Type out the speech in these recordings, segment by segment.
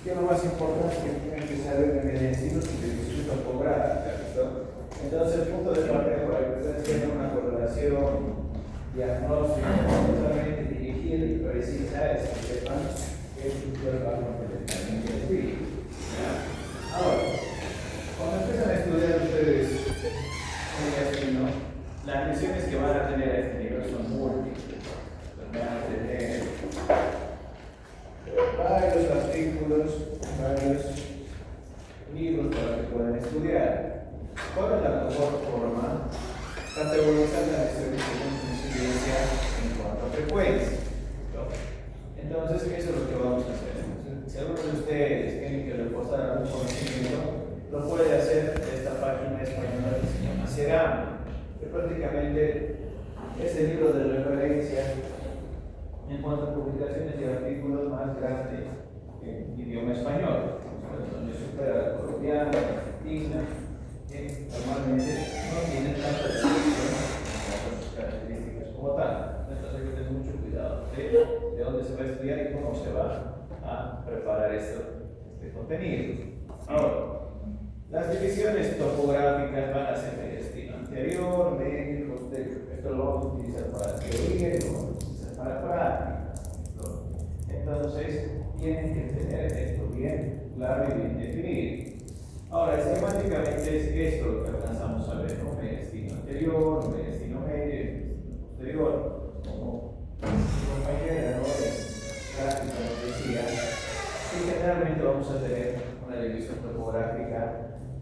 ¿Qué es lo más importante que tienen que saber de medicinos y de visión topográfica? ¿Listo? Entonces, el punto de partida para que ustedes tengan una correlación diagnóstica totalmente dirigida y precisa es que sepan qué estructura va a complementar en el espíritu. Ahora, cuando empiezan a estudiar ustedes el destino, las lesiones que van a tener a este nivel son múltiples. Van a tener varios artículos, varios libros para que puedan estudiar. ¿Cuál es la mejor forma? Categorizar las lesiones según su incidencia en cuanto a frecuencia. Entonces, eso es lo que vamos a hacer. Si alguno de ustedes tiene que reforzar algún conocimiento, lo puede hacer de esta página española que se llama CERAM, que prácticamente es el libro de referencia en cuanto a publicaciones y artículos más grande en idioma español, donde supera la colombiana, la argentina, que normalmente no tienen tanta descripción en sus características como tal. Entonces hay que tener mucho cuidado de dónde se va a estudiar y cómo se va a preparar este contenido. Ahora, las divisiones topográficas van a ser de destino anterior, medio, posterior. Esto lo vamos a utilizar para teoría y lo vamos a utilizar para práctica. Entonces, tienen que tener esto bien claro y bien definido. Ahora, esquemáticamente es esto lo que alcanzamos a ver, ¿no? Destino anterior, destino medio y destino posterior. Como mi compañera, ¿no? Práctica nos decía, y generalmente vamos a tener una división topográfica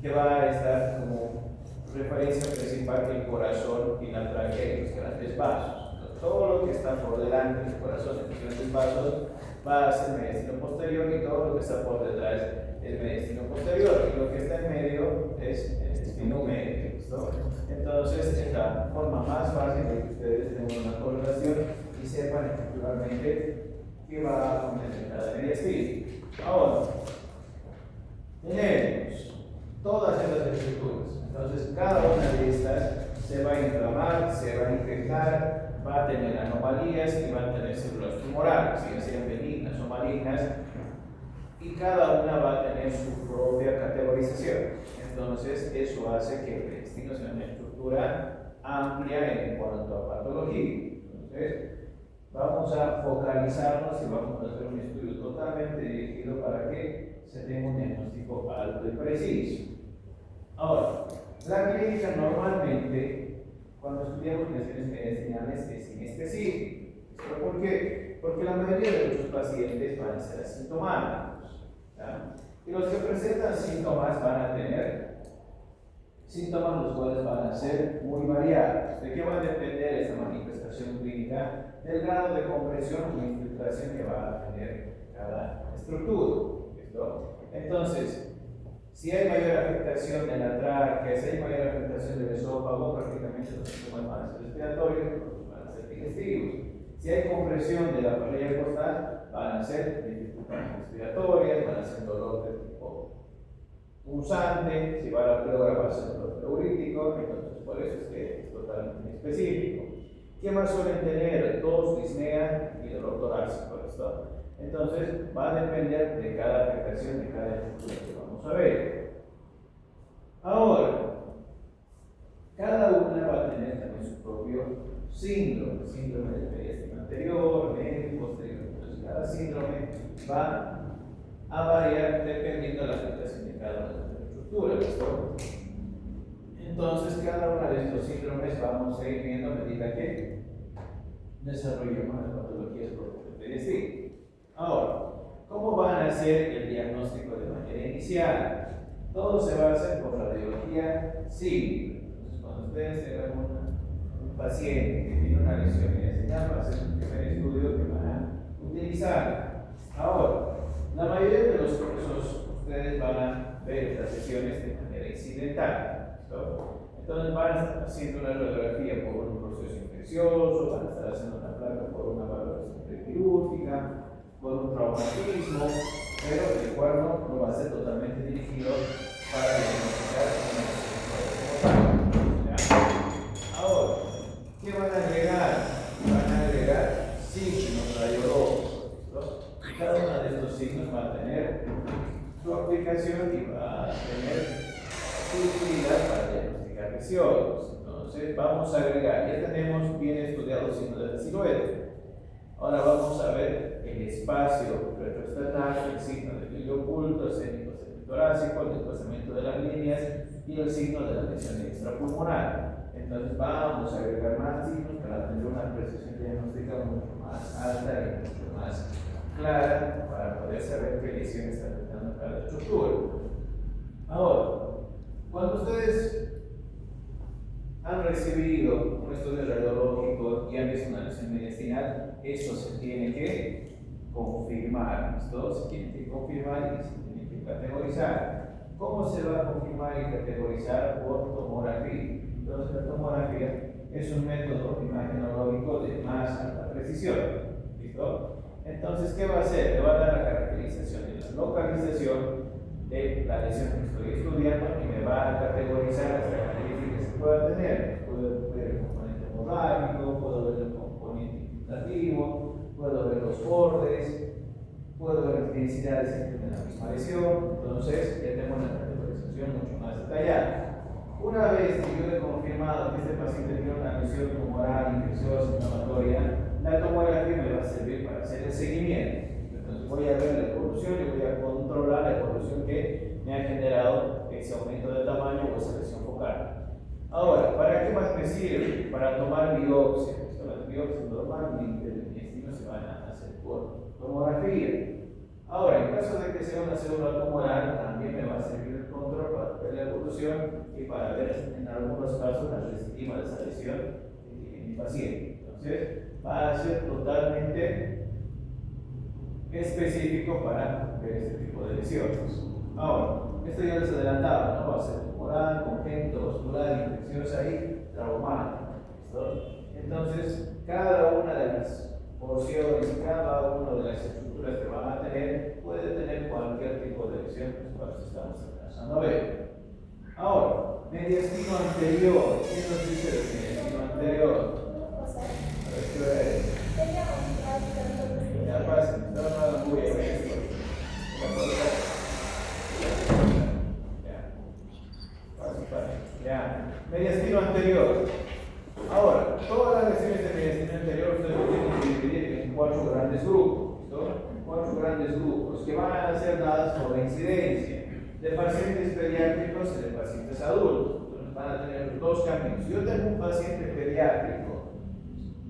que va a estar como referencia principal el corazón y la tráquea y los grandes vasos. Entonces, todo lo que está por delante del corazón y los grandes vasos va a ser mediastino posterior y todo lo que está por detrás es mediastino posterior y lo que está en medio es el destino medio. ¿Listo? Entonces, es la forma más fácil de que ustedes tengan una correlación y sepan estructuralmente qué va a contener cada mediastino. Ahora, tenemos todas estas estructuras. Entonces, cada una de estas se va a inflamar, se va a infectar, va a tener anomalías y va a tener células tumorales, ya sean benignas o malignas, y cada una va a tener su propia categorización. Entonces, eso hace que el intestino sea una estructura amplia en cuanto a patología. Entonces, vamos a focalizarnos y vamos a hacer un estudio totalmente dirigido para que se tenga un diagnóstico alto y preciso. Ahora, la clínica normalmente, cuando estudiamos lesiones mediastinales, es inespecífico. ¿Por qué? Porque la mayoría de nuestros pacientes van a ser asintomáticos. ¿Ya? Y los que presentan síntomas van a tener síntomas los cuales van a ser muy variados. ¿De qué va a depender esta manifestación clínica? Del grado de compresión o infiltración que va a tener cada estructura. ¿Listo? Entonces, si hay mayor afectación de la tráquea, si hay mayor afectación del esófago, prácticamente los síntomas van a ser respiratorios, van a ser digestivos. Si hay compresión de la parrilla costal, van a ser dificultades respiratorias, van a ser dolor de tipo punzante, si va a la pleura va a ser dolor pleurítico, entonces por eso es que es totalmente específico. ¿Qué más suelen tener? Tos, disnea y dolor torácico. ¿Listo? Entonces va a depender de cada afectación, de cada estructura que vamos a ver. Ahora, cada una va a tener también su propio síndrome, síndrome del mediastino anterior, medio y posterior. Entonces, cada síndrome va a variar dependiendo de la afectación de cada una de las estructuras. ¿Listo? Entonces, cada uno de estos síndromes vamos a ir viendo a medida que desarrollemos las patologías propias del mediastino. Ahora, ¿cómo van a hacer el diagnóstico de manera inicial? Todo se va a hacer por radiología simple. Entonces, cuando ustedes tengan un paciente que tiene una lesión mediastinal, va a ser el primer estudio que van a utilizar. Ahora, la mayoría de los casos ustedes van a ver estas lesiones de manera incidental. ¿Listo? Entonces van a estar haciendo una radiografía por un proceso infeccioso, van a estar haciendo una placa por una valoración prequirúrgica, por un traumatismo, pero el cuerno no va a ser totalmente dirigido para diagnosticar una lesión. Ahora, ¿qué van a agregar? Van a agregar signos radiológicos. Cada uno de estos signos va a tener su aplicación y va a tener su utilidad para diagnosticar lesiones. Entonces vamos a agregar, ya tenemos bien estudiado el signo de la silueta. Ahora vamos a ver el espacio retroesternal, el signo del glúteo oculto, el cénico semitorácico, el desplazamiento de las líneas y el signo de la lesión extrapulmonar. Entonces vamos a agregar más signos para tener una precisión diagnóstica mucho más alta y mucho más clara para poder saber qué lesión está afectando cada estructura. Ahora, cuando ustedes han recibido un estudio radiológico y han visto una lesión mediastinal, eso se tiene que confirmar, ¿listo? Se tiene que confirmar y se tiene que categorizar. ¿Cómo se va a confirmar y categorizar? Por tomografía. Entonces, la tomografía es un método imagenológico de más alta precisión, ¿listo? Entonces, ¿qué va a hacer? Le va a dar la caracterización y la localización de la lesión que estoy estudiando y me va a categorizar las características que pueda tener. Puedo ver el componente hemorrágico, puedo ver el componente infiltrativo, puedo ver los bordes, puedo ver las intensidades entre la misma lesión. Entonces ya tengo una categorización mucho más detallada. Una vez que yo he confirmado que este paciente tiene una lesión tumoral, infecciosa, inflamatoria, la tomografía me va a servir para hacer el seguimiento. Entonces voy a ver la evolución y voy a controlar la evolución que me ha generado ese aumento de tamaño o esa lesión focal. Ahora, ¿para qué más me sirve? Para tomar biopsias. Las biopsias normalmente del intestino se van a hacer por tomografía. Ahora, en caso de que sea una célula tumoral, también me va a servir el control para ver la evolución y para ver en algunos casos la recidiva de esa lesión que tiene mi paciente. Entonces, va a ser totalmente específico para ver este tipo de lesiones. Ahora, esto ya les adelantaba, ¿no? Va a ser tumoral, congénito, vascular, infecciosa y traumática. Entonces, cada una de las porciones, cada una de las estructuras que van a tener, puede tener cualquier tipo de lesión, que es lo que estamos alcanzando a ver. Ahora, mediastino anterior. ¿Qué nos dice del mediastino anterior? A ver, ¿qué hora es? Ya pasa, me está dando la bulla. Ya, mediastino anterior. Ahora, todas las lesiones de mediastino anterior ustedes lo tienen que dividir en 4 grandes grupos, ¿no? 4 grandes grupos que van a ser dadas por la incidencia de pacientes pediátricos y de pacientes adultos. Entonces van a tener 2 caminos. Yo tengo un paciente pediátrico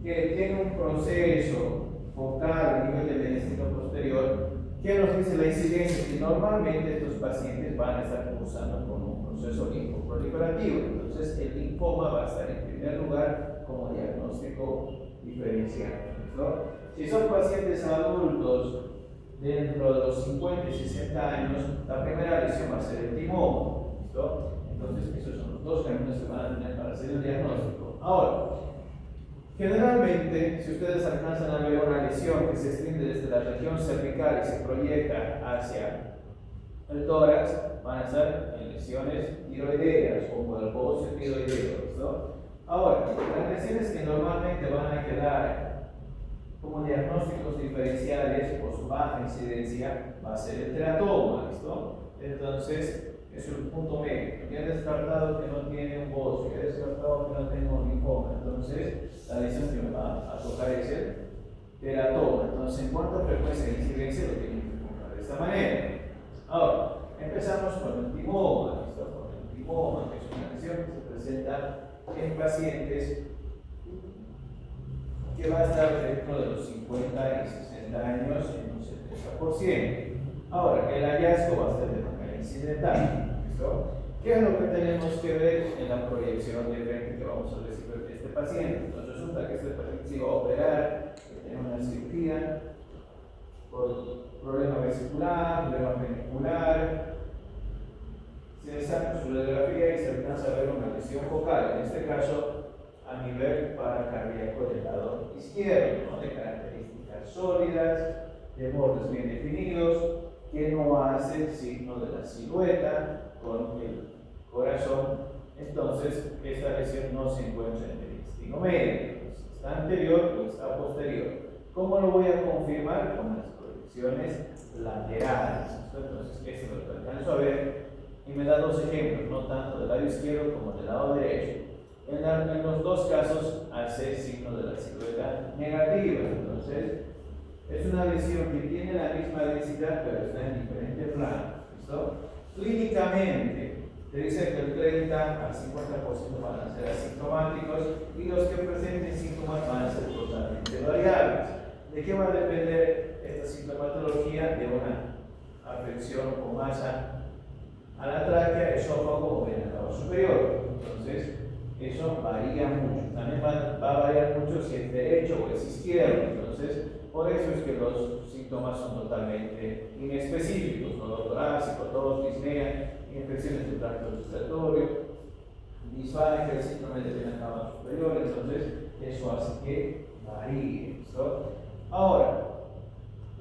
que tiene un proceso focal a nivel de mediastino posterior. ¿Qué nos dice la incidencia? Que normalmente estos pacientes van a estar cursando con un proceso linfoproliferativo. Entonces, el linfoma va a estar en primer lugar como diagnóstico diferencial, ¿no? Si son pacientes adultos dentro de los 50 y 60 años, la primera lesión va a ser el timoma, ¿no? Entonces, esos son los 2 caminos que van a tener para hacer el diagnóstico. Ahora, generalmente, si ustedes alcanzan a ver una lesión que se extiende desde la región cervical y se proyecta hacia el tórax, van a ser lesiones tiroideas o bulboso tiroideo, ¿no? Ahora, las lesiones que normalmente van a quedar como diagnósticos diferenciales por su baja incidencia va a ser el teratoma, ¿listo? Entonces, es el punto medio. Ya he descartado que no tiene un bocio, ya he descartado que no tiene un linfoma. Entonces, la lesión que me va a tocar es el teratoma. Entonces, en cuanto a frecuencia de incidencia, lo tienen que encontrar de esta manera. Ahora, empezamos con el timoma. ¿Listo? Con el timoma, que es una lesión que se presenta en pacientes que va a estar dentro de los 50 y 60 años en un 70%. Ahora, el hallazgo va a ser de manera incidental. ¿Listo? ¿Qué es lo que tenemos que ver en la proyección de frente que vamos a recibir de este paciente? Entonces resulta que este paciente se iba a operar, que tiene una cirugía por problema vesicular, problema penicular. Se saca su radiografía y se alcanza a ver una lesión focal, en este caso a nivel paracardíaco del lado izquierdo, ¿no? De características sólidas, de bordes bien definidos, que no hace el signo de la silueta con el corazón. Entonces, esta lesión no se encuentra en el intestino medio, está anterior o está posterior. ¿Cómo lo voy a confirmar? Con las proyecciones laterales. Entonces, esto es lo que alcanzo a ver y me da dos ejemplos, no tanto del lado izquierdo como del lado derecho. En los dos casos hace signo de la silueta negativa. Entonces, es una lesión que tiene la misma densidad, pero está en diferente plano. ¿Listo? Clínicamente, te dice que el 30 al 50% van a ser asintomáticos y los que presenten síntomas van a ser totalmente variables. ¿De qué va a depender esta sintomatología? De una afección o masa a la tráquea, esófago o vena cava superior. Entonces, eso varía mucho. También va a variar mucho si es derecho o es izquierdo. Entonces, por eso es que los síntomas son totalmente inespecíficos: dolor torácico, tos, disnea, infecciones del tracto respiratorio, disfagia, el síndrome de vena cava superior. Entonces, eso hace que varíe. ¿Listo? Ahora,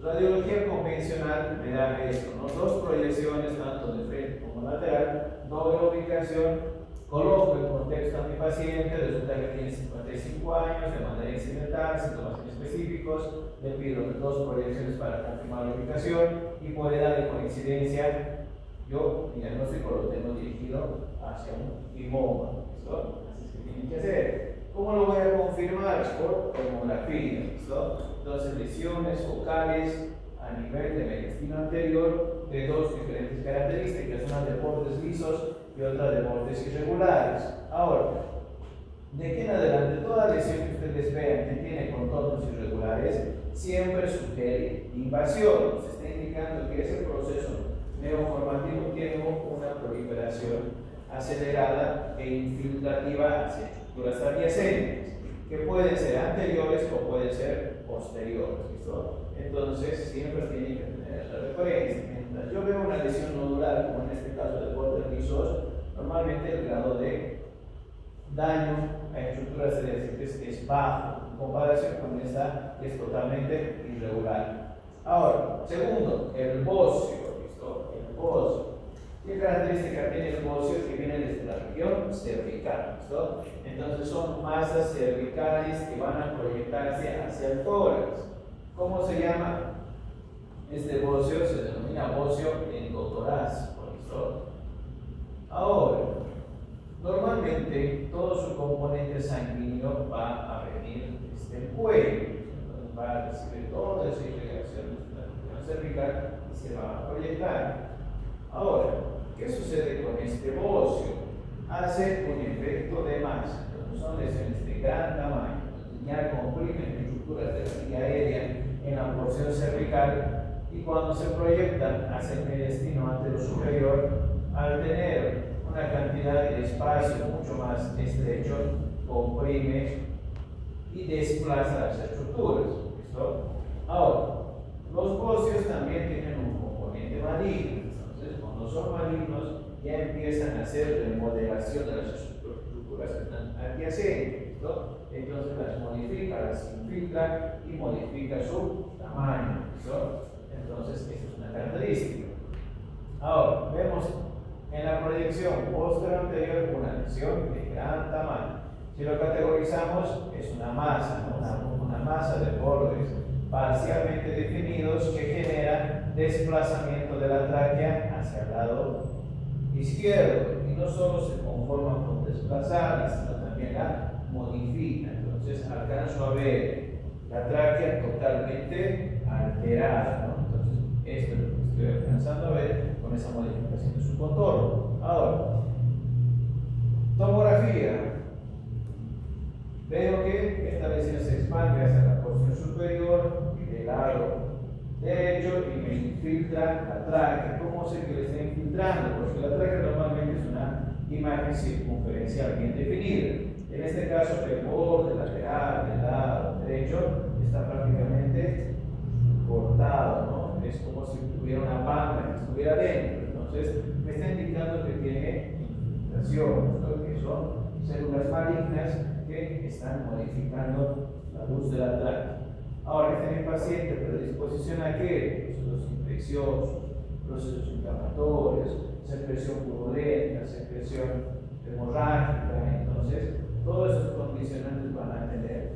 radiología convencional me da esto, ¿no? Dos proyecciones, tanto de frente como lateral, doble ubicación. Coloco el contexto a mi paciente, resulta que tiene 55 años, de manera incidental, síntomas inespecíficos, le pido dos proyecciones para confirmar la ubicación y por edad de coincidencia, yo mi diagnóstico lo tengo dirigido hacia un linfoma. ¿Listo? Así es que tienen que hacer. ¿Cómo lo voy a confirmar? Por tomografía. ¿Listo? Entonces, lesiones focales a nivel de mediastino anterior de dos diferentes características, una de bordes lisos y otra de bordes irregulares. Ahora, de aquí en adelante, toda lesión que ustedes vean que tiene contornos irregulares siempre sugiere invasión. Se está indicando que ese proceso neoformativo tiene una proliferación acelerada e infiltrativa hacia estructuras adyacentes, que pueden ser anteriores o pueden ser posteriores. ¿Listo? Entonces, siempre tienen que tener esa referencia. Mientras yo veo una lesión nodular, como en este caso de bordes lisos, normalmente el grado de daño a estructuras adyacentes es bajo, en comparación con esta que es totalmente irregular. Ahora, segundo, el bocio. ¿Listo? El bocio. ¿Qué característica tiene el bocio? Que viene desde la región cervical. ¿Listo? Entonces son masas cervicales que van a proyectarse hacia el tórax. ¿Cómo se llama? Este bocio se denomina bocio endotorácico. ¿Listo? Ahora, normalmente todo su componente sanguíneo va a venir desde el cuello. Entonces va a recibir toda esa irrigación de la región cervical y se va a proyectar. Ahora, ¿qué sucede con este bocio? Hace un efecto de masa. Entonces son lesiones de gran tamaño. Ya comprimen estructuras de la vía aérea en la porción cervical y cuando se proyectan hacia el mediastino antero superior, al tener una cantidad de espacio mucho más estrecho, comprime y desplaza las estructuras. ¿Listo? Ahora, los bocios también tienen un componente maligno. Entonces, cuando son malignos, ya empiezan a hacer remodelación de las estructuras que están adyacentes. ¿Listo? Entonces las modifica, las infiltra y modifica su tamaño. ¿Listo? Entonces, esta es una característica. Ahora, vemos en la proyección posterior anterior una lesión de gran tamaño. Si lo categorizamos, es una masa, ¿no? una masa de bordes parcialmente definidos que genera desplazamiento de la tráquea hacia el lado izquierdo. Y no solo se conforma con desplazarla, sino también la modifica. Entonces alcanzo a ver la tráquea totalmente alterada, ¿no? Entonces, esto es lo que estoy alcanzando a ver con esa modificación de su contorno. Ahora, tomografía. Veo que esta lesión se expande hacia la porción superior y del lado derecho y me infiltra la tráquea. ¿Cómo sé que le está infiltrando? Porque la tráquea normalmente es una imagen circunferencial bien definida. En este caso, el borde lateral del lado derecho está prácticamente cortado, ¿no? Es como si tuviera una banda que estuviera dentro. Entonces, me está indicando que tiene infiltración, ¿no? Que son células malignas que están modificando la luz de la tráquea. Ahora, este es mi paciente, predisposición a qué? Procesos infecciosos, procesos inflamatorios, secreción purulenta, secreción hemorrágica. Entonces, todos esos condicionantes van a tener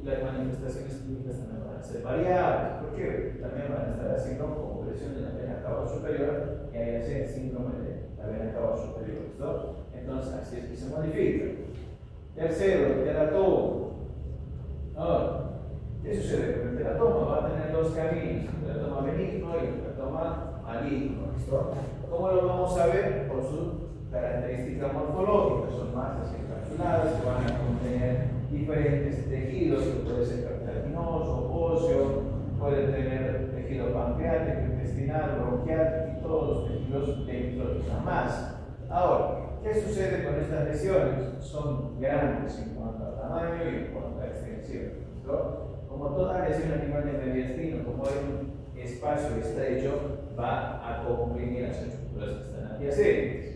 las manifestaciones clínicas también van a ser variables, porque también van a estar haciendo compresión de la vena cava superior y ahí hace síndrome de la vena cava superior, ¿listo? Entonces, así es que se modifica. Tercero, el teratoma. Ahora, ¿qué sucede con el teratoma? Va a tener dos caminos, el teratoma benigno y el teratoma maligno, ¿listo? ¿Cómo lo vamos a ver? Por su característica morfológica, son masas encapsuladas que van a contener diferentes tejidos, que puede ser cartilaginoso, óseo, puede tener tejido pancreático, intestinal, bronquial y todos los tejidos dentro de una masa. Ahora, ¿qué sucede con estas lesiones? Son grandes en cuanto a tamaño y en cuanto a extensión, ¿no? Como toda lesión a nivel de mediastino, como hay un espacio estrecho, va a comprimir las estructuras que están adyacentes.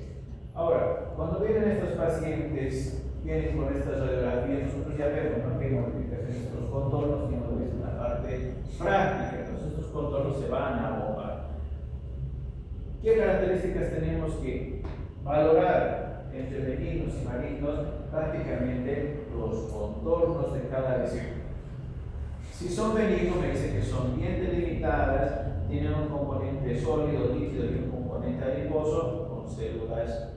Ahora, cuando vienen estos pacientes, vienen con estas radiografías, nosotros ya vemos, ¿no?, que hay modificaciones en los contornos y hemos visto en la parte práctica, entonces estos contornos se van a bombar. ¿Qué características tenemos que valorar entre benignos y malignos? Prácticamente los contornos de cada lesión. Si son benignos, me dice que son bien delimitadas, tienen un componente sólido, líquido y un componente adiposo con células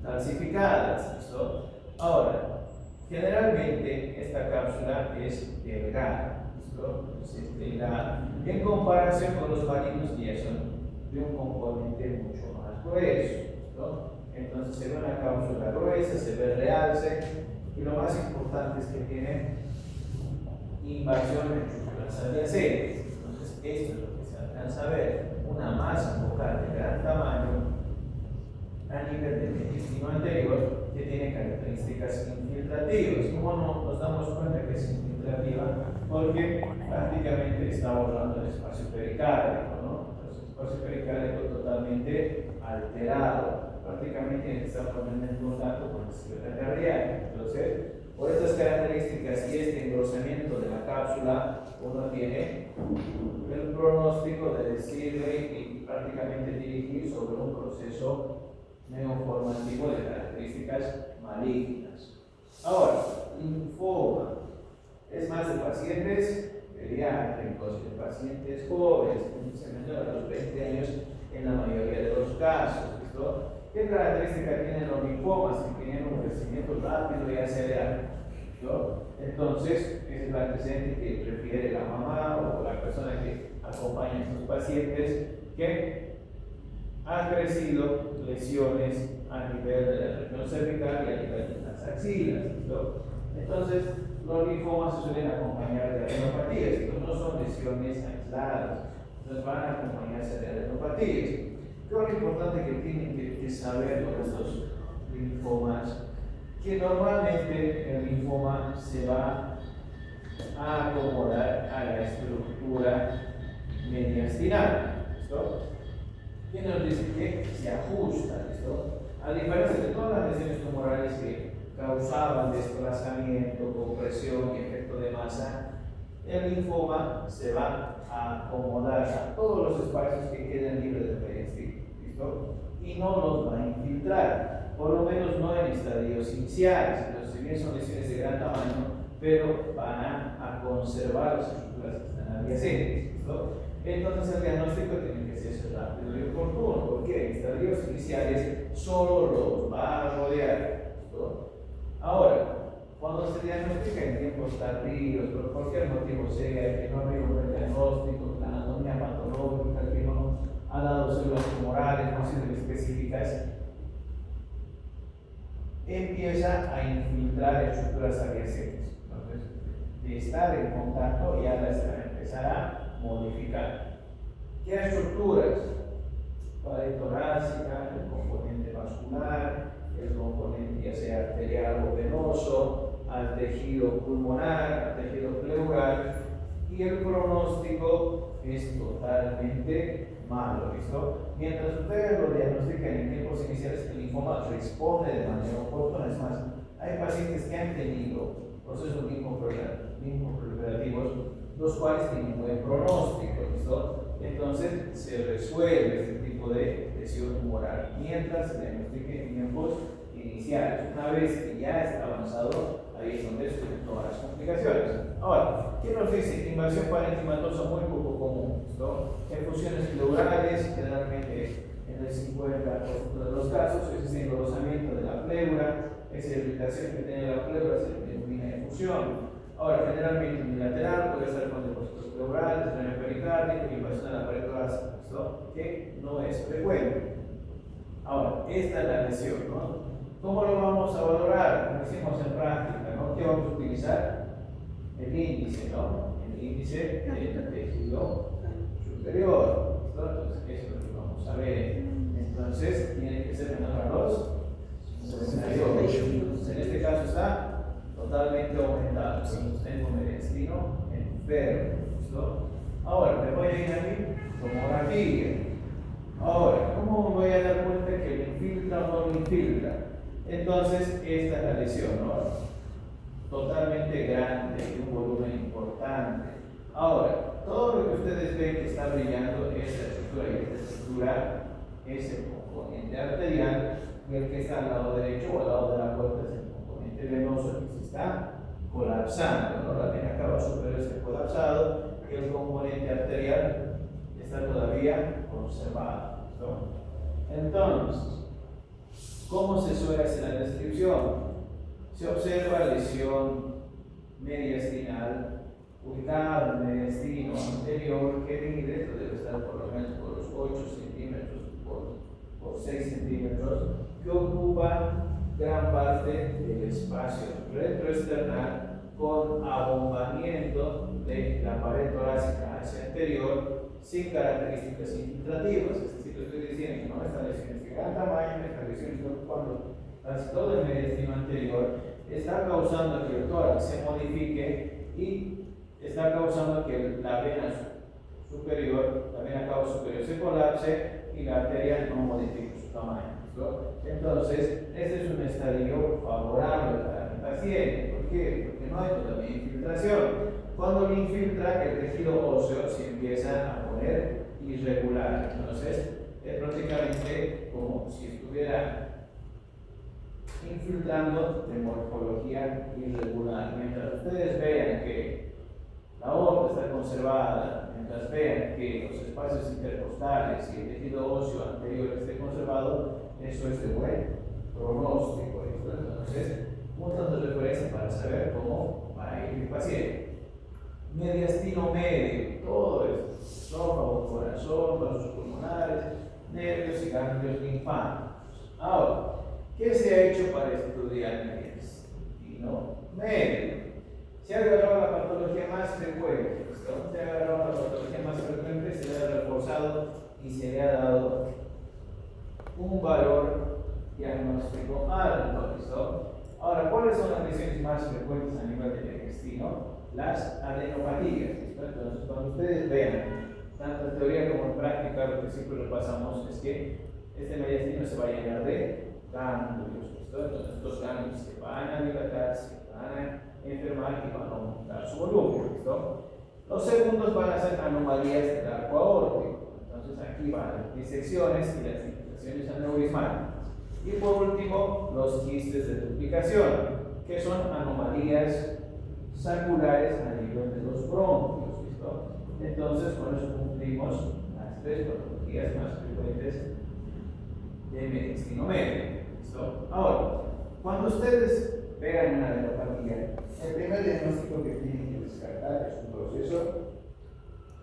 calcificadas, ¿listo? Ahora, generalmente esta cápsula es delgada, ¿listo? Es delgada en comparación con los malignos que ya son de un componente mucho más grueso, ¿listo? Entonces se ve una cápsula gruesa, se ve realce y lo más importante es que tiene invasión en estructuras adyacentes. Entonces esto es lo que se alcanza a ver, una masa focal de gran tamaño a nivel del intestino anterior que tiene características infiltrativas. ¿Cómo no nos damos cuenta que es infiltrativa? Porque prácticamente está borrando el espacio pericárdico, ¿no? Entonces, el espacio pericárdico totalmente alterado, prácticamente está poniendo en contacto con la célula cardiaca. Entonces, por estas características y este engrosamiento de la cápsula, uno tiene el pronóstico de decirle y prácticamente dirigir sobre un proceso neoformativo de características malignas. Ahora, linfoma es más de pacientes pediátricos, de pacientes jóvenes, especialmente a los 20 años en la mayoría de los casos, ¿listo? ¿Qué característica tienen los linfomas? Que tienen un crecimiento rápido y acelerado, ¿no? Entonces, es el antecedente que refiere la mamá o la persona que acompaña a estos pacientes que han crecido lesiones a nivel de la región cervical y a nivel de las axilas, ¿no? Entonces, los linfomas se suelen acompañar de adenopatías, entonces no son lesiones aisladas, entonces van a acompañarse de adenopatías. ¿Qué es lo importante que tienen que saber con estos linfomas? Que normalmente el linfoma se va a acomodar a la estructura mediastinal, ¿listo? ¿Quién nos dice que se ajusta, ¿listo? A diferencia de todas las lesiones tumorales que causaban desplazamiento, compresión y efecto de masa, el linfoma se va a acomodar a todos los espacios que queden libres de periastino, ¿listo? Y no los va a infiltrar, por lo menos no en estadios iniciales. Entonces, si bien son lesiones de gran tamaño, pero van a conservar las estructuras que están adyacentes, ¿listo? Entonces el diagnóstico tiene que ser rápido y oportuno, porque en estadios iniciales solo los va a rodear, ¿listo? Ahora, cuando se diagnostica en tiempos tardíos, por cualquier motivo sea, que no ha habido un buen diagnóstico, la anatomía patológica, que no ha dado células tumorales, no han sido específicas, empieza a infiltrar estructuras adyacentes. Entonces, de estar en contacto ya las va a empezar a modificar. ¿Qué estructuras? Pared torácica, el componente vascular, el componente ya sea arterial o venoso, al tejido pulmonar, al tejido pleural, y el pronóstico es totalmente malo, ¿listo? Mientras ustedes lo diagnostican en tiempos iniciales, el linfoma responde de manera oportuna. Es más, hay pacientes que han tenido procesos linfoproliferativos, los cuales tienen un buen pronóstico, ¿listo? Entonces se resuelve este tipo de lesión tumoral mientras se diagnostique en tiempos iniciales. Una vez que ya está avanzado, ahí es donde surgen todas las complicaciones. Ahora, ¿qué nos dice? Invasión parenquimatosa muy poco común, ¿no? Efusiones pleurales, generalmente en el 50% de los casos, ese engrosamiento de la pleura, esa irritación que tiene la pleura se denomina efusión. Ahora, generalmente unilateral, puede ser con depósitos pleurales, daño pericárdico, invasión a la pared torácica, ¿no? Que no es frecuente. Ahora, esta es la lesión, ¿no? ¿Cómo lo vamos a valorar? Como hicimos en práctica, ¿no? ¿Qué vamos a utilizar? El índice, ¿no? El índice del tejido superior. Entonces, eso es lo que vamos a ver. Entonces, tiene que ser menor a los 68. Entonces, en este caso está totalmente aumentado. Entonces, tengo mediastino enfermo. ¿Listo? Ahora, me voy a ir aquí, tomografía. Ahora, ¿cómo me voy a dar cuenta que lo infiltra o no lo infiltra? Entonces, esta es la lesión, ¿no? Totalmente grande, de un volumen importante. Ahora, todo lo que ustedes ven que está brillando es la estructura, y esta estructura es el componente arterial, y el que está al lado derecho o al lado de la puerta es el componente venoso que se está colapsando, ¿no? La vena cava superior está colapsado y el componente arterial está todavía conservado, ¿no? Entonces, ¿cómo se suele hacer la descripción? Se observa lesión mediastinal ubicada en el mediastino anterior que mide, esto debe estar por lo menos por los 8 centímetros por 6 centímetros, que ocupa gran parte del espacio retroesternal con abombamiento de la pared torácica hacia anterior sin características infiltrativas. Es decir, estoy diciendo que no esta lesión es de gran tamaño, esta lesión está ocupando casi todo el mediastino anterior, está causando que el tórax se modifique y está causando que la vena superior, la vena cava superior se colapse y la arteria no modifique su tamaño, ¿no? Entonces, este es un estadio favorable para el paciente. ¿Por qué? Porque no hay todavía infiltración. Cuando lo infiltra, el tejido óseo se empieza a poner irregular. Entonces, es prácticamente como si estuviera infiltrando de morfología irregular. Mientras ustedes vean que la aorta está conservada, mientras vean que los espacios intercostales y el tejido óseo anterior esté conservado, eso es de buen pronóstico. Entonces, puntos de referencia para saber cómo va a ir el paciente. Mediastino medio, todo esto, esófago, corazón, vasos pulmonares, nervios y ganglios linfáticos. Ahora, ¿qué se ha hecho para estudiar mediastino medio? Se ha agarrado la patología más frecuente, ¿no? Se ha agarrado la patología más frecuente, se le ha reforzado y se le ha dado un valor diagnóstico alto, ¿listo? Ahora, ¿cuáles son las lesiones más frecuentes a nivel del intestino? Las adenopatías, ¿listo? Entonces, cuando ustedes vean, tanto en teoría como en práctica, lo que siempre repasamos es que este mediastino se va a llenar de ganglios, ¿listo? Entonces, estos ganglios se van a dilatar, se van a enfermar y van a aumentar su volumen, ¿listo? Los segundos van a ser anomalías del arco aórtico. Entonces, aquí van las disecciones y las infiltraciones aneurismáticas. Y por último, los quistes de duplicación, que son anomalías saculares a nivel de los bronquios, ¿listo? Entonces, con eso cumplimos las tres patologías más frecuentes de mediastino medio, ¿listo? Ahora, cuando ustedes vean una adenopatía, el primer diagnóstico que tienen que descartar es un proceso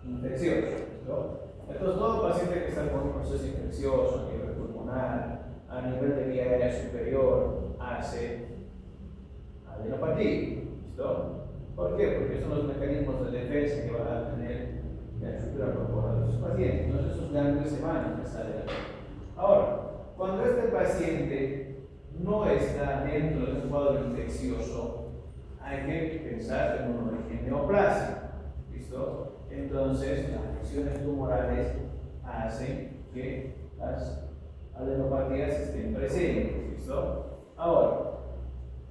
infeccioso, ¿listo? Entonces, todo paciente que está con un proceso infeccioso a nivel pulmonar, a nivel de vía aérea superior, hace adenopatía, ¿listo? ¿Por qué? Porque son los mecanismos de defensa que van a tener la estructura corporal de sus pacientes. Entonces, esos ganglios se van a empezar a dilatar. Ahora, cuando este paciente no está dentro de un cuadro infeccioso, hay que pensar en un origen neoplásico, ¿listo? Entonces, las lesiones tumorales hacen que las adenopatías estén presentes, ¿listo? Ahora,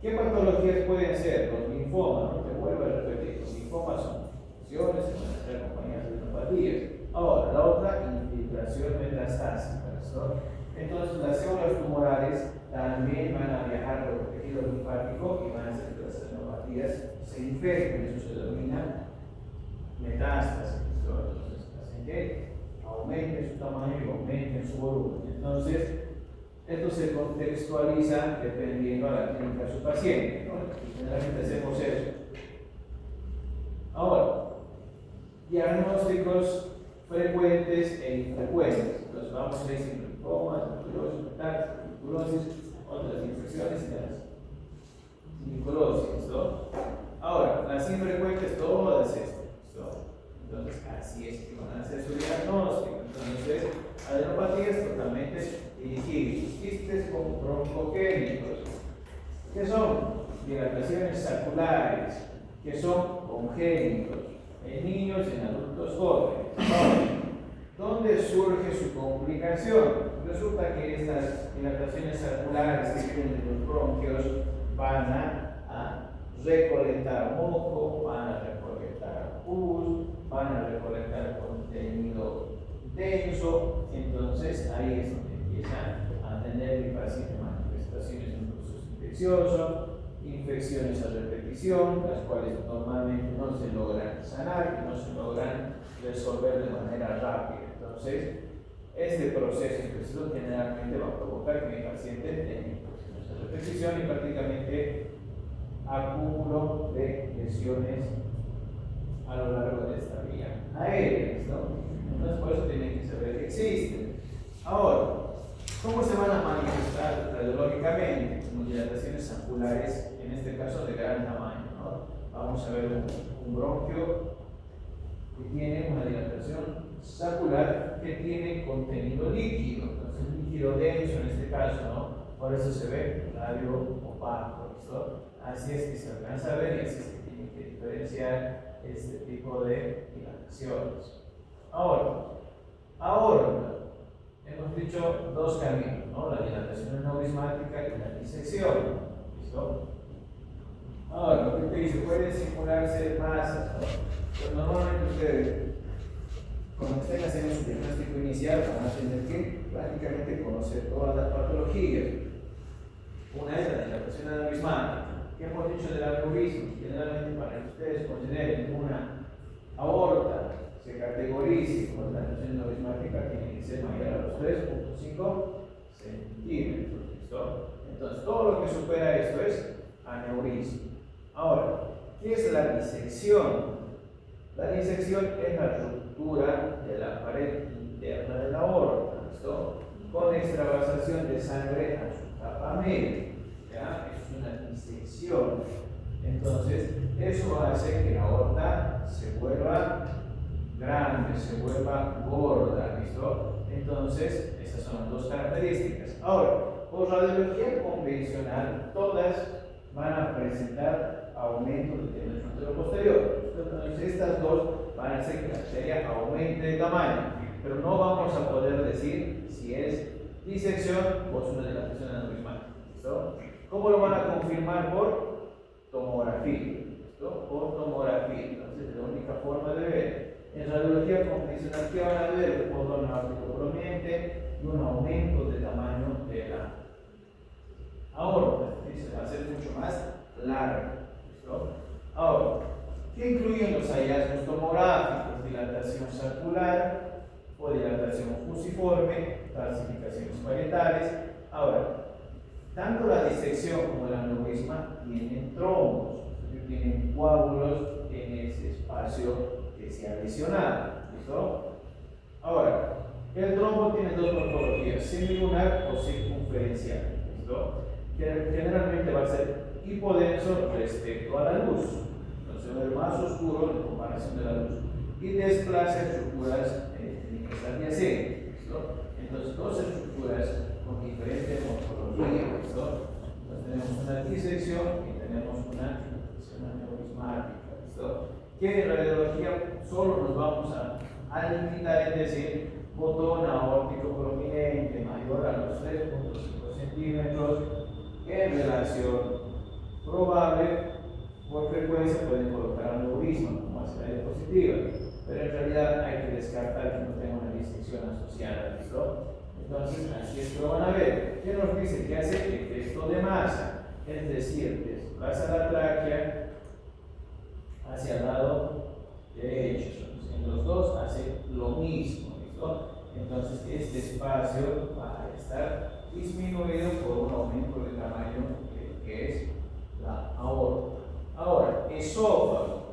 ¿qué patologías pueden ser? Los linfomas, ¿no? Te vuelvo a repetir, los linfomas son lesiones que van a estar acompañadas de adenopatías. Ahora, la otra, infiltración metastásica, ¿listo? Entonces, las células tumorales también van a viajar por el tejido linfático y van a ser las adenopatías se infectan, eso se denomina metástasis. Entonces, hacen que aumenten su tamaño y aumenten su volumen. Entonces, esto se contextualiza dependiendo a la clínica de su paciente, ¿no? Generalmente hacemos eso. Ahora, diagnósticos frecuentes e infrecuentes. Entonces, vamos a ver linfomas, tuberculosis, otras infecciones y las siliculosis, ¿no? Ahora, las infrecuentes, todas estas, ¿no? Entonces, así es que van a hacer su diagnóstico. Entonces, adenopatías totalmente dirigibles, quistes con broncogénicos, que son dilataciones saculares, que son congénitos, en niños y en adultos jóvenes. ¿Dónde surge su complicación? Resulta que estas dilataciones saculares que tienen los bronquios van a recolectar moco, van a recolectar pus, van a recolectar contenido denso. Entonces ahí es donde empiezan a tener el paciente manifestaciones de un proceso infeccioso, infecciones a repetición, las cuales normalmente no se logran sanar, que no se logran resolver de manera rápida. Entonces, este proceso infeccioso generalmente va a provocar que mi paciente tenga infecciones a repetición y prácticamente acúmulo de lesiones a lo largo de esta vía aérea, ¿no? Entonces, por eso tienen que saber que existen. Ahora, ¿cómo se van a manifestar radiológicamente? Como dilataciones saculares, en este caso de gran tamaño, ¿no? Vamos a ver un bronquio que tiene una dilatación sacular que tiene contenido líquido, entonces líquido denso en este caso, ¿no? Por eso se ve radio opaco, ¿no? Así es que se alcanza a ver y así es que tiene que diferenciar este tipo de dilataciones. Ahora, hemos dicho dos caminos, ¿no? La dilatación aneurismática y la disección, ¿listo? Ahora, lo que te dice, pueden simularse masas, ¿no? Pues normalmente ustedes, cuando estén haciendo su diagnóstico inicial, van a tener que prácticamente conocer todas las patologías. Una es la dilatación aneurismática. ¿Qué hemos dicho del aneurisma? Generalmente, para que ustedes consideren una aorta, se categorice con la dilatación aneurismática, tiene que ser mayor a los 3.5 centímetros. ¿Listo? Entonces, todo lo que supera esto es aneurisma. Ahora, ¿qué es la disección? La disección es la ruptura de la pared interna de la aorta, ¿listo? Con extravasación de sangre a su capa media, ¿ya? Es una disección. Entonces, eso hace que la aorta se vuelva grande, se vuelva gorda, ¿listo? Entonces, esas son las dos características. Ahora, por radiología convencional, todas van a presentar aumento del tendón frontal posterior. Entonces, estas dos van a hacer que la arteria aumente de tamaño, pero no vamos a poder decir si es disección o es una dilatación aneurismática. ¿Listo? ¿Cómo lo van a confirmar? Por tomografía. ¿Listo? Por tomografía. Entonces, es la única forma de ver. En radiología convencional, ¿qué van a ver? Un cordón áureo prominente y un aumento de tamaño de la aorta. Se va a hacer mucho más largo. ¿Listo? Ahora, ¿qué incluyen los hallazgos tomográficos? Dilatación sacular o dilatación fusiforme, calcificaciones parietales. Ahora, tanto la disección como el aneurisma tienen trombos, tienen coágulos en ese espacio que se ha lesionado. ¿Listo? Ahora, el trombo tiene dos morfologías, semilunar o circunferencial. ¿Listo? Que generalmente va a ser hipodenso respecto a la luz, entonces va a ser más oscuro en comparación de la luz y desplaza estructuras adyacentes. Entonces, dos estructuras con diferentes morfologías. Entonces, tenemos una disección y tenemos una disección aneurismática. Que en radiología solo nos vamos a limitar en decir botón aórtico prominente mayor a los 3.5 centímetros en relación probable, por frecuencia pueden colocar aneurisma como aceleración positiva, pero en realidad hay que descartar que no tenga una disección asociada. ¿Listo? Entonces, así es que lo van a ver. ¿Qué nos dice? Que hace efecto de masa, es decir, desplaza la tráquea hacia el lado derecho. En los dos hace lo mismo, ¿listo? Entonces este espacio va a estar disminuido por un aumento de tamaño que es la aorta. Ahora, esófago.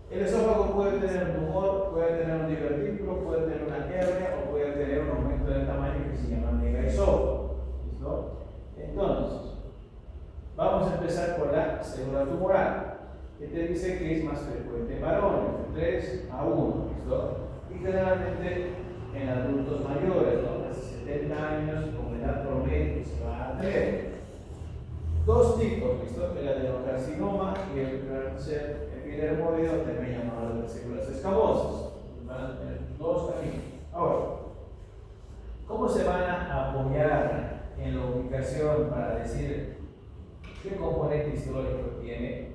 El esófago puede tener un tumor, puede tener un divertículo, puede tener una hernia o puede tener un aumento de tamaño que se llama megaesófago. ¿Listo? Entonces, vamos a empezar por la célula tumoral, que te dice que es más frecuente en varones, de 3 a 1. ¿Listo? Y generalmente en adultos mayores, ¿no? Hace 70 años, con edad promedio, se va a tener. Dos tipos, ¿listo? El adenocarcinoma y el cáncer epidermoide, también llamado de las células escamosas. Van a tener dos caminos. Ahora, ¿cómo se van a apoyar en la ubicación para decir qué componente histológico tiene?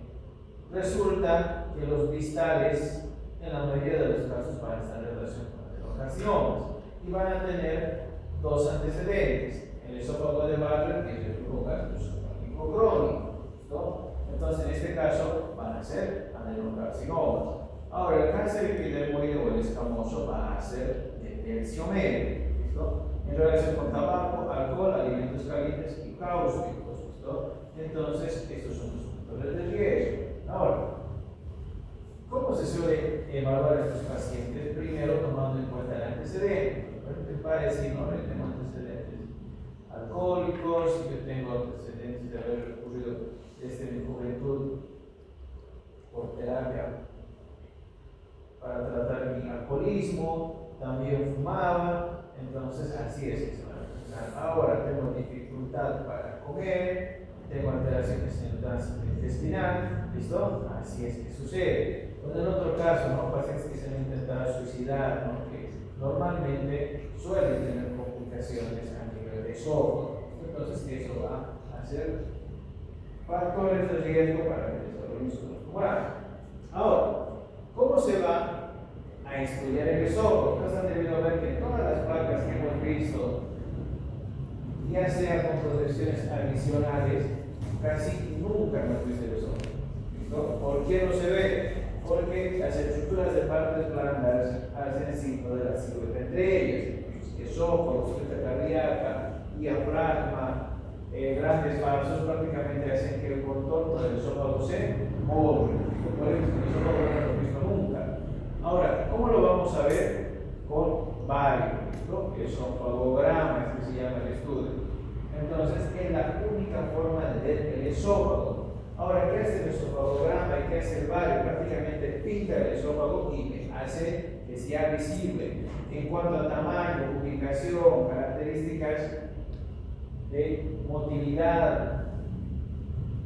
Resulta que los distales, en la mayoría de los casos, van a estar en relación con adenocarcinomas y van a tener dos antecedentes: el esófago de Barrett y el reflujo gastroesofágico crónico. ¿No? Entonces, en este caso, van a ser adenocarcinomas. Ahora, el cáncer epidermoide o el escamoso va a ser de tercio medio, ¿listo? En relación con tabaco, alcohol, alimentos calientes y cáusticos, ¿listo? Entonces, estos son los factores de riesgo. Ahora, ¿cómo se suele evaluar a estos pacientes? Primero, tomando en cuenta el antecedente. Va a decir, ¿no? Yo tengo antecedentes alcohólicos, yo tengo antecedentes de haber recurrido desde mi juventud por terapia para tratar mi alcoholismo, también fumaba, entonces así es que se va a empezar. Ahora tengo dificultad para comer, tengo alteraciones en el tránsito intestinal, ¿listo? Así es que sucede. O en otro caso, ¿no? Pacientes que se han intentado suicidar, ¿no? Que normalmente suelen tener complicaciones a nivel de esófago. Entonces eso va a ser factores de riesgo para el desarrollo tumoral. Ahora, ¿cómo se va a estudiar el esófago? Ustedes han debido ver que todas las placas que hemos visto, ya sea con protecciones adicionales, casi nunca hemos visto el esófago. ¿Listo? ¿Por qué no se ve? Porque las estructuras de partes blandas hacen signo de la silueta entre ellas. Esófago, silueta cardíaca, diafragma, grandes vasos prácticamente hacen que el contorno del esófago se borre. Por eso el esófago no lo hemos visto nunca. Ahora, ¿cómo lo vamos a ver? Con varios, ¿no? El esofagograma, es que se llama el estudio. Entonces, es la única forma de ver el esófago. Ahora, ¿qué hace el esofagograma y qué hace el bario? Prácticamente pinta el esófago y hace que sea visible. En cuanto a tamaño, ubicación, características de motilidad.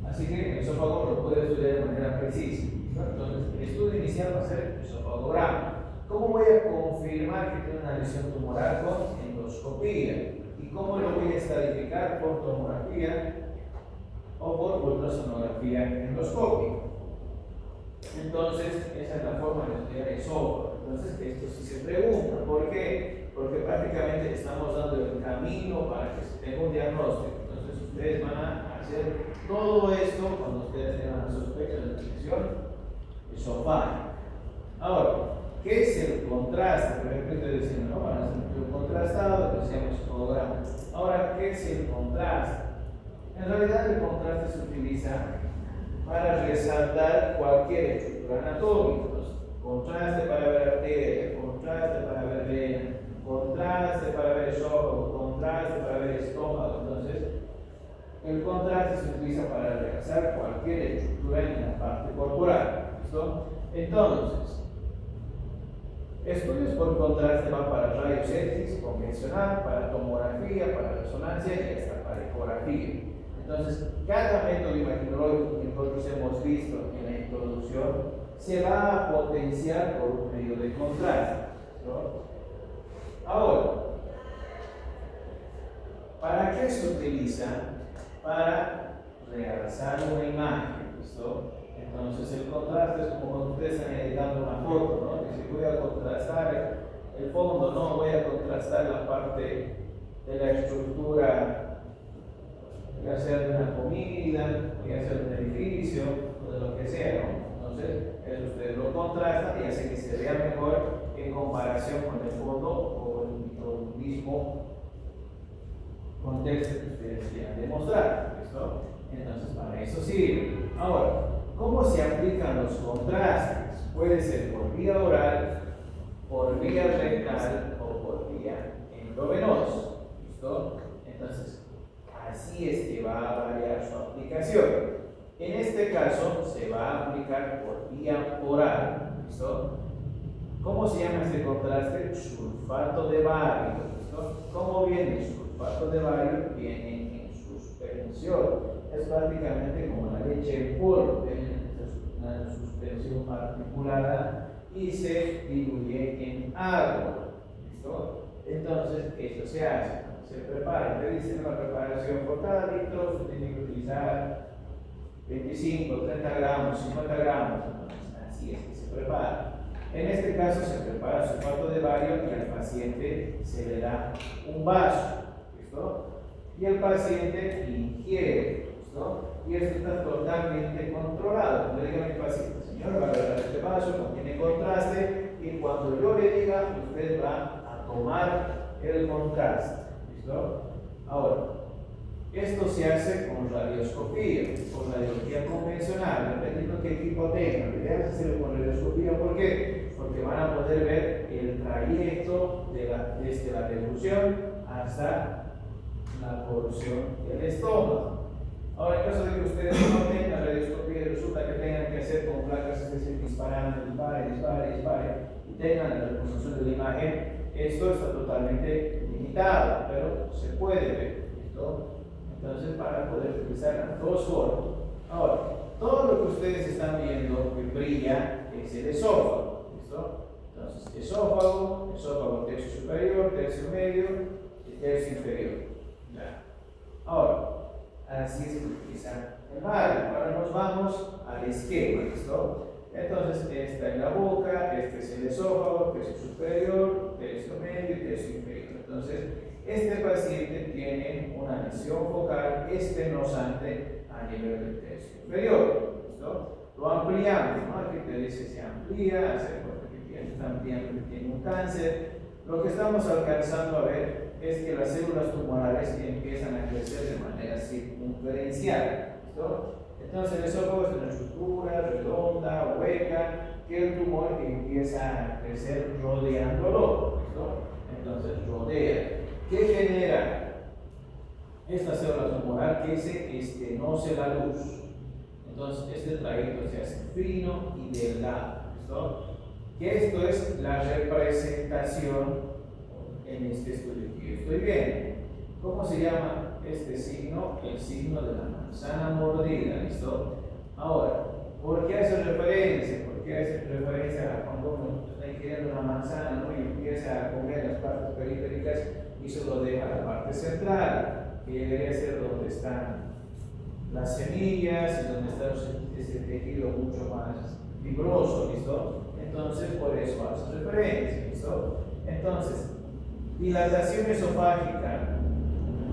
Así que el esófago lo puede estudiar de manera precisa. Entonces, el estudio inicial va a ser el esofagograma. ¿Cómo voy a confirmar que tiene una lesión tumoral? Con endoscopía. ¿Y cómo lo voy a estadificar? Por tomografía o por ultrasonografía endoscópica. Entonces, esa es la forma de estudiar el esófago. Entonces, esto sí se pregunta. ¿Por qué? Porque prácticamente estamos dando el camino para que se tenga un diagnóstico. Entonces, ustedes van a hacer todo esto cuando ustedes tengan la sospecha de la lesión esofágica. Ahora, ¿qué es el contraste? Por ejemplo, ustedes dicen, no, van a hacer un contrastado, que se llama esofagograma. Ahora, ¿qué es el contraste? En realidad, el contraste se utiliza para resaltar cualquier estructura anatómica. Contraste para ver arteria, contraste para ver vena, contraste para ver esófago, contraste para ver estómago. Entonces, el contraste se utiliza para realzar cualquier estructura en la parte corporal. ¿Listo? Entonces, estudios por contraste van para rayos X convencional, para tomografía, para resonancia y hasta para ecografía. Entonces, cada método imaginológico que nosotros hemos visto en la introducción se va a potenciar por un medio de contraste, ¿no? Ahora, ¿para qué se utiliza? Para realzar una imagen, ¿listo? Entonces, el contraste es como cuando ustedes están editando una foto, ¿no? Que si voy a contrastar el fondo, no voy a contrastar la parte de la estructura, ya sea de una comida, ya sea de un edificio, o de lo que sea, ¿no? Entonces, eso ustedes lo contrastan y hace que se vea mejor en comparación con el fondo o el mismo contexto que ustedes quieran demostrar, ¿listo? Entonces, para eso sirve. Ahora, ¿cómo se aplican los contrastes? Puede ser por vía oral, por vía rectal o por vía endovenosa, ¿listo? Entonces, así es que va a variar su aplicación. En este caso, se va a aplicar por vía oral, ¿listo? ¿Cómo se llama este contraste? Sulfato de bario, ¿listo? ¿Cómo viene el sulfato de bario? Viene en suspensión. Es prácticamente como la leche en polvo, viene una suspensión particulada y se diluye en agua, ¿listo? Entonces, eso se hace, se prepara, te dicen la preparación por cada litro, se tiene que utilizar 25, 30 gramos, 50 gramos, entonces así es que se prepara. En este caso se prepara sulfato de bario y al paciente se le da un vaso, ¿listo? Y el paciente ingiere, ¿listo? Y esto está totalmente controlado. Cuando le diga a mi paciente, señor, va a agarrar este vaso, contiene contraste, y cuando yo le diga, usted va a tomar el contraste, ¿listo? Ahora, esto se hace con radioscopía, con radiología convencional, dependiendo de qué equipo tengan. La idea es hacerlo con radioscopía, ¿por qué? Porque van a poder ver el trayecto desde la devolución hasta la porción del estómago. Ahora, en caso de que ustedes no tengan radioscopía y resulta que tengan que hacer con placas especiales disparando, dispare, y tengan la reconstrucción de la imagen, esto está totalmente limitado, pero se puede ver, ¿listo? Entonces, para poder utilizar las dos formas. Ahora, todo lo que ustedes están viendo que brilla es el esófago, ¿listo? Entonces, esófago tercio superior, tercio medio y tercio inferior. ¿Ya? Ahora, así es que utilizan el bario. Ahora nos vamos al esquema, ¿listo? Entonces, esta es la boca, este es el esófago, tercio superior, tercio medio y tercio inferior. Entonces, este paciente tiene una lesión focal estenosante a nivel del tercio inferior, ¿listo? Lo ampliamos, ¿no? Aquí te dice se amplía, hace que está ampliando que tiene un cáncer. Lo que estamos alcanzando a ver es que las células tumorales empiezan a crecer de manera circunferencial, ¿listo? Entonces el esófago es una estructura redonda, hueca, que el tumor empieza a crecer rodeándolo, ¿listo? Entonces rodea. ¿Qué genera esta célula tumoral? Que se estenose la luz. Entonces este trayecto se hace fino y delgado, ¿listo? Que esto es la representación en este estudio que yo estoy viendo. ¿Cómo se llama este signo? El signo de la manzana mordida, ¿listo? Ahora, ¿por qué hace referencia? ¿Por qué hace referencia a cuando uno está ingiriendo una manzana, ¿no? Y empieza a comer las partes periféricas y solo deja la parte central, que debería ser donde están las semillas y donde está ese tejido mucho más fibroso, ¿listo? Entonces, por eso hace referencia, ¿listo? Entonces, dilatación esofágica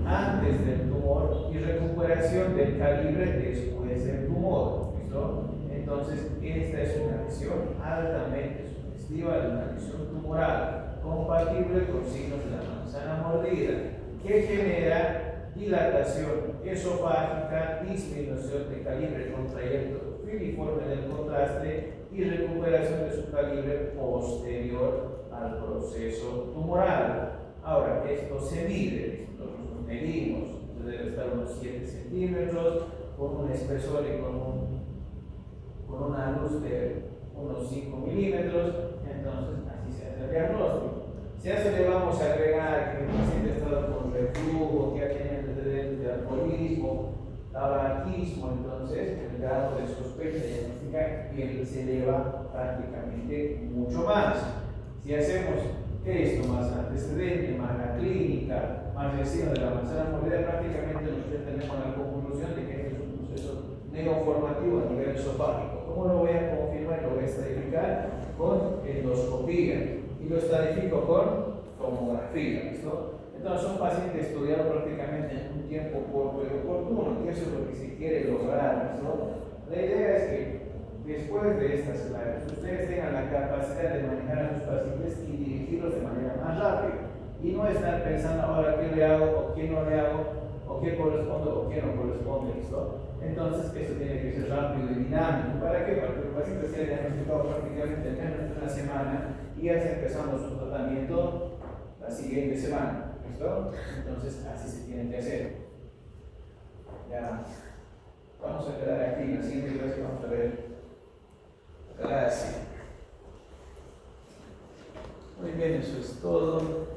antes del tumor y recuperación del calibre después del tumor, ¿listo? Entonces, esta es una lesión altamente sugestiva de una lesión tumoral, compatible con signos de la manzana mordida, que genera dilatación esofágica, disminución de calibre con trayecto filiforme del contraste y recuperación de su calibre posterior al proceso tumoral. Ahora, esto se mide, nosotros medimos, debe estar unos 7 centímetros, con un espesor y con una luz de unos 5 milímetros, entonces así se hace el diagnóstico. Si a eso le vamos a agregar que el paciente ha estado con reflujo, que ya tiene antecedentes de alcoholismo, tabaquismo, entonces el grado de sospecha diagnóstica se eleva prácticamente mucho más. Si hacemos esto más antecedente, más la clínica, más el signo de la manzana mordida, prácticamente nosotros tenemos la conclusión de que este es un proceso neoformativo a nivel esofágico. ¿Cómo lo voy a confirmar? Lo voy a estadificar con endoscopía y lo estadifico con tomografía, ¿listo? Entonces son pacientes estudiados prácticamente en un tiempo corto y oportuno, que eso es lo que se quiere lograr, ¿listo? La idea es que después de estas clases ustedes tengan la capacidad de manejar a sus pacientes y dirigirlos de manera más rápida y no estar pensando ahora qué le hago o qué no le hago o qué corresponde o qué no corresponde, ¿listo? Entonces esto tiene que ser rápido y dinámico. ¿Para qué? Para que el paciente sea diagnosticado prácticamente en menos de una semana y ya está empezando su tratamiento la siguiente semana, ¿listo? Entonces así se tiene que hacer. Ya vamos a quedar aquí, la siguiente clase vamos a ver. Gracias. Muy bien, eso es todo.